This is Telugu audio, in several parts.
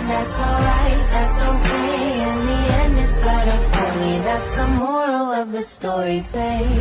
that's alright, that's okay. In the end it's better for me, that's the moral of the story, babe.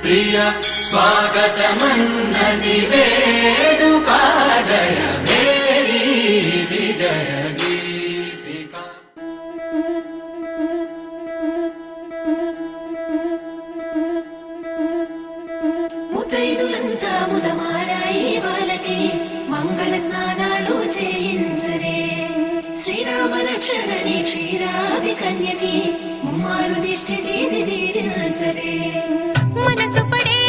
ప్రియ స్వాగతమన్నది వేడుక జయ మేరీ విజయ గీతిక. ముతైదులంతా ముదమారాయి వాళ్ళకి మంగళ స్నానాలు చేయించరే. శ్రీరామ రక్షణని క్షీరాది కన్యకి ముమ్మారు దిష్టి తీసి దీవించరే. మనసు పడే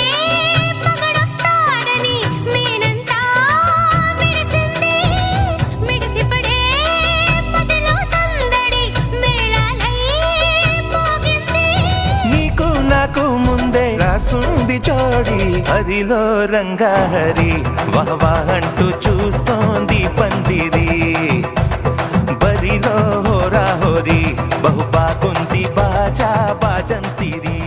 మగడొస్తాడని మేనంతా మెరిసింది. మిడిసిపడే మదిలో సందడి మేళాలై మోగింది. నీకు నాకు ముందే రాసుంది జోడి, హరిలో రంగాహరి వహవా అంటూ చూస్తోంది పందిరి. బరిలో హోరా హోరీ బహు బాగుంది బాజా బాజంతిరి.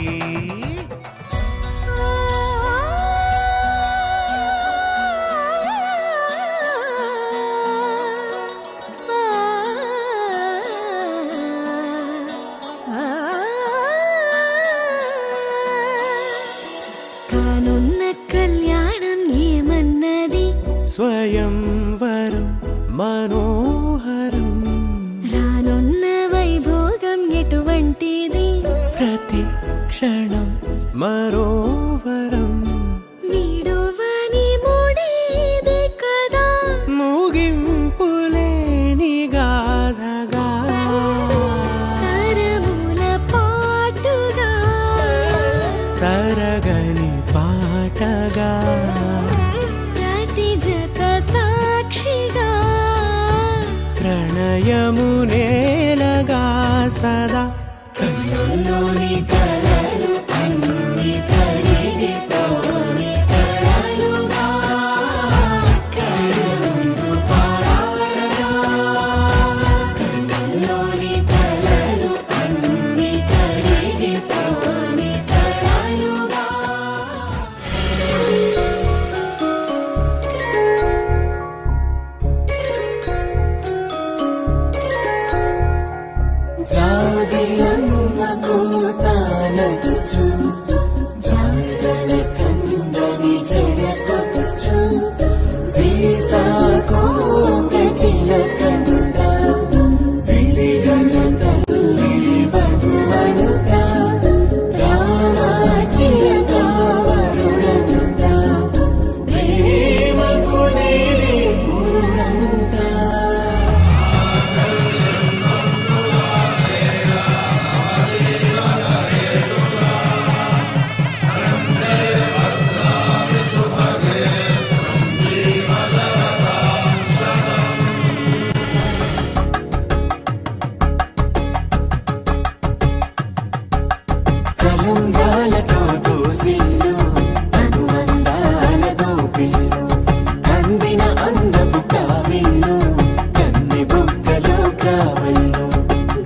కానున్న కళ్యాణం ఏమన్నది? స్వయంవరం మనోహరం, రానున్న వైభోగం ఎటువంటిది? ప్రతి క్షణం మరోవరం. వీడువని మూడేది కదా, ముగింపులేని గాథగా, తరముల పాటుగా, తరగని పాటగా, ప్రతి జత సాక్షిగా, ప్రణయము నేలగా సదా. కన్నుల్లోని కలలు అన్ని కరిగిపోని కలలుగా, కళ్ళుందు పారాడగా. కన్నుల్లోని కలలు అన్ని కరిగిపోని కలలుగా. జాబిలమ్మ కూతానదుచు, జాగల కందని జలకొదుచు, సీతాకోక చిలకనుట, సిరిగల తల్లి వధువనుట, రామాచిలక వరుడనుట, ప్రేమకు నేడే పురుడంట. కలంగాలతో దోసిల్లు, అనువందాలతో పిల్లు, అందిన అందపు కావిళ్ళు, కన్నె బుగ్గలో కావళ్ళు,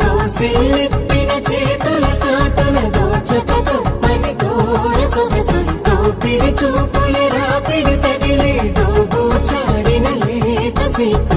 దోసిల్లెత్తిన చేతుల చాటున దోచకతో పది దూర సొగసులతో పిడి చూపుల రాపిడి తగిలి దోబూచాడిన లేత సీత